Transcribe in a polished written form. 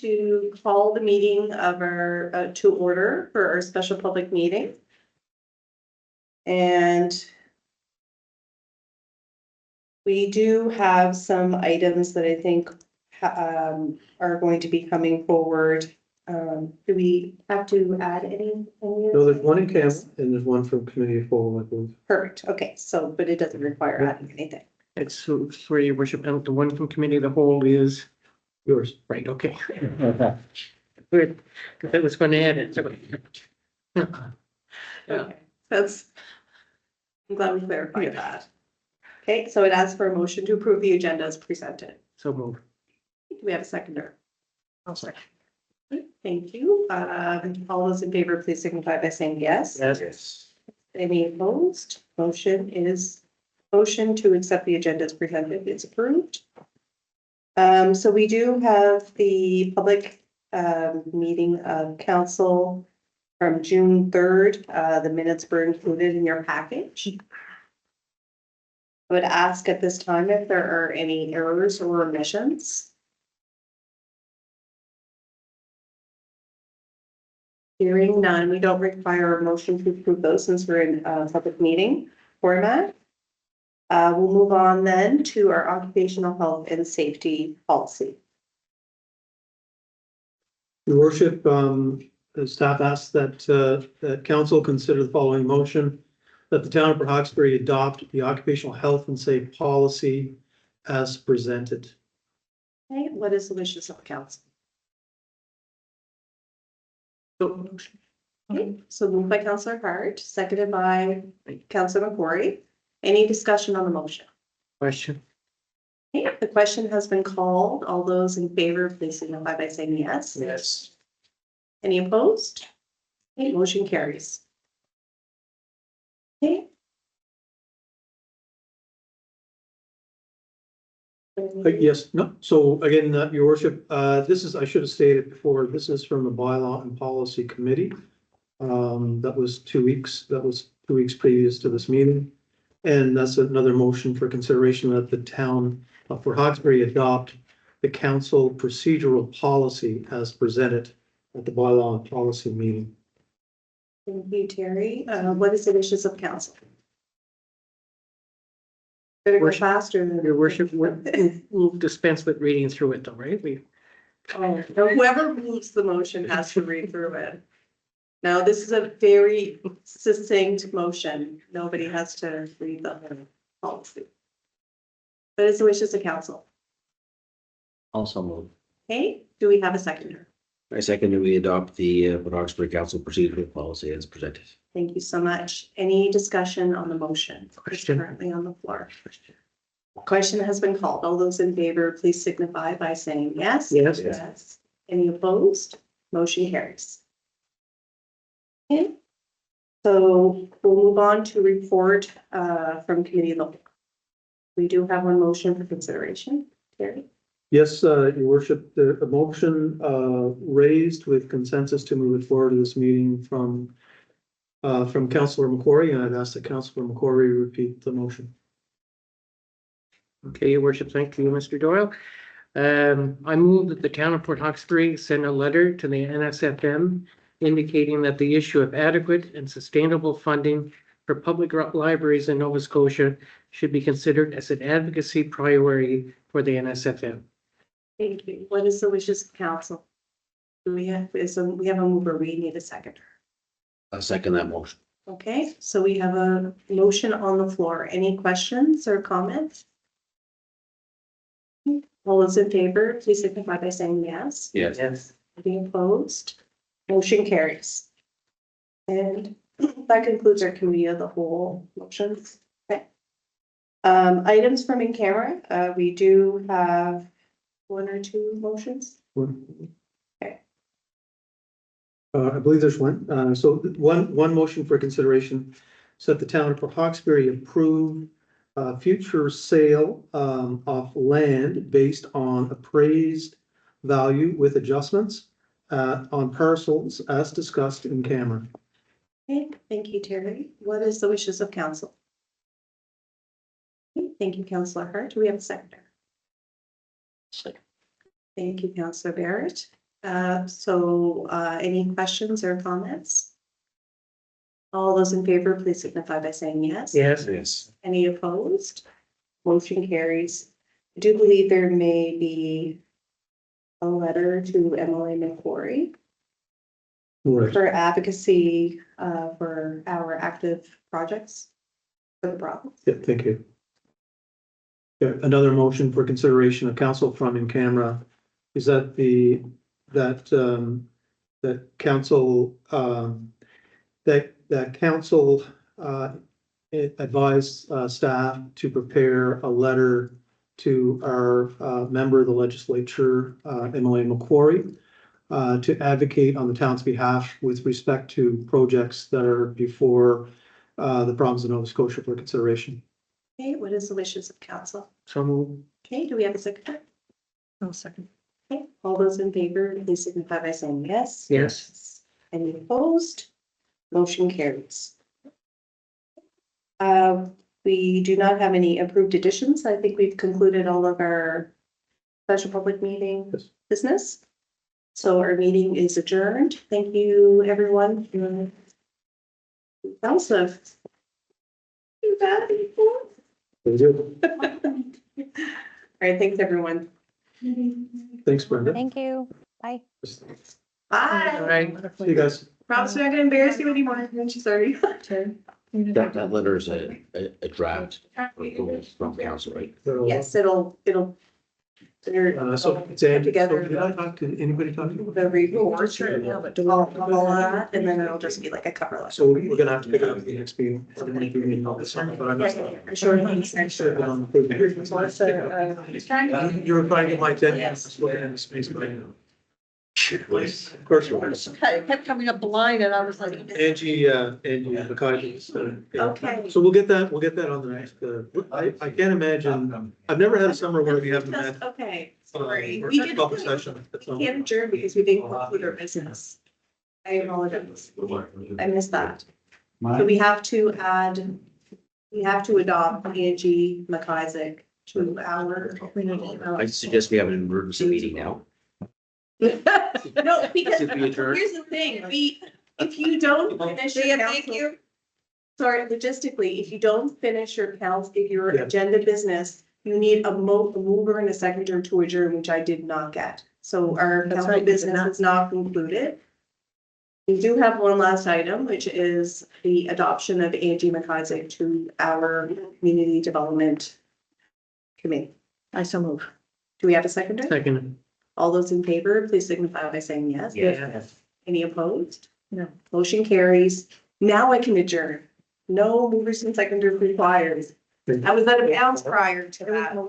to call the meeting of our, to order for our special public meeting. And we do have some items that I think are going to be coming forward. Do we have to add any? No, there's one in Canada and there's one from Committee of Whole, I believe. Perfect, okay, so, but it doesn't require adding anything. It's for your worship, and the one from committee of the whole is, Yours. right, okay. Good, because I was going to add it. Yeah. Okay, that's, I'm glad we clarified Yeah. that. Okay, so it asks for a motion to approve the agenda as presented. So move. Do we have a seconder? I'll second. Thank you. All those in favor, please signify by saying yes. Yes. Any opposed? Motion to accept the agenda as presented is approved. So we do have the public meeting of council from June 3rd. The minutes were included in your package. I would ask at this time if there are any errors or omissions. Hearing none, we don't require a motion to approve those since we're in a public meeting format. We'll move on then to our occupational health and safety policy. Your worship, the staff asks that council consider the following motion, that the town of Port Hawkesbury adopt the occupational health and safety policy as presented. Okay, what is the wishes of council? Okay, so moved by Councillor Hart, seconded by Councillor McCrory. Any discussion on the motion? Question. Okay, the question has been called. All those in favor, please signify by saying yes. Yes. Any opposed? Okay, motion carries. Okay. Yes, no, so again, your worship, this is, I should have stated before, this is from the bylaw and policy committee. That was 2 weeks, that was 2 weeks previous to this meeting. And that's another motion for consideration that the town of Port Hawkesbury adopt the council procedural policy as presented at the bylaw and policy meeting. Thank you, Terry. What is the wishes of council? Better go Worship- faster than. Your worship, we'll dispense with reading through it though, right? We, Oh, whoever moves the motion has to read through it. Now, this is a very succinct motion. Nobody has to read the whole policy. But it's the wishes of council. Also move. Okay, do we have a seconder? I second that we adopt the Port Hawkesbury Council procedural policy as presented. Thank you so much. Any discussion on the motion? It's Question. currently on the floor. Question has been called. All those in favor, please signify by saying yes. Yes. Yes. Any opposed? Motion carries. Okay. So we'll move on to report from committee of the whole. We do have one motion for consideration. Terry? Yes, your worship, the motion raised with consensus to move it forward to this meeting from Councillor McCrory, and I'd ask that Councillor McCrory repeat the motion. okay, your worship, thank you, Mr. Doyle. I move that the town of Port Hawkesbury send a letter to the NSFM indicating that the issue of adequate and sustainable funding for public libraries in Nova Scotia should be considered as an advocacy priority for the NSFM. Thank you. What is the wishes of council? Do we have, we have a mover, we need a seconder. I second that motion. Okay, so we have a motion on the floor. Any questions or comments? All those in favor, please signify by saying yes. Yes. Yes. Any opposed? Motion carries. And that concludes our committee of the whole motions. Okay. Items from in camera, we do have 1 or 2 motions. Okay. I believe there's one. So one motion for consideration, so that the town of Port Hawkesbury approve future sale of land based on appraised value with adjustments on parcels as discussed in camera. Okay, thank you, Terry. What is the wishes of council? Okay, thank you, Councillor Hart. Do we have a seconder? Thank you, Councillor Barrett. Any questions or comments? All those in favor, please signify by saying yes. Yes. Yes. Any opposed? Motion carries. I do believe there may be a letter to Emily McQuarrie Right. for advocacy for our active projects for the province. Yeah, thank you. Yeah, another motion for consideration of council from in camera is that that council advise staff to prepare a letter to our member of the legislature, Emily McQuarrie, to advocate on the town's behalf with respect to projects that are before the province of Nova Scotia for consideration. Okay, what is the wishes of council? So moved. Okay, do we have a secretary? No second. Okay, all those in favor, please signify by saying yes. Yes. Any opposed? Motion carries. We do not have any approved additions. I think we've concluded all of our special public meeting Yes. business. So our meeting is adjourned. Thank you, everyone. Also. You got it before? Thank you. All right, thanks, everyone. Thanks, Brenda. Thank you. Bye. Bye. All right. See you guys. Promise not gonna embarrass you anymore when she's already. That letter is a draft from council, right? Yes, it'll. So it's Andy. Together. So did I talk to anybody talking about? The report, Yeah, but do we- all of that, and then it'll just be like a cover letter. So we're gonna have to pick it up at the next meeting. But I'm not. I'm sure. Should have been on the- You're trying to get my attention. Space, but I know. Of course. It kept coming up blind and I was like. Angie McCarthy. Okay. So we'll get that on the next, I can't imagine, I've never had a summer where we haven't had. Okay, sorry. Or We a did, public session. we can't adjourn because we didn't conclude our business. I apologize. I missed that. So we have to adopt Angie McIsaac to our. I suggest we have an emergency meeting now. No, because Should we adjourn? here's the thing, if you don't finish your council. Sorry, logistically, if you don't finish your your Yeah. agenda business, you need a mover and a seconder to adjourn, which I did not get. So our That's council right, you did business not. is not concluded. We do have one last item, which is the adoption of Angie McIsaac to our community development committee. I so move. Do we have a seconder? Second. All those in favor, please signify by saying yes. Yeah. Any opposed? No. Motion carries. Now I can adjourn. No movers and seconders required. I was at a bounce prior to that.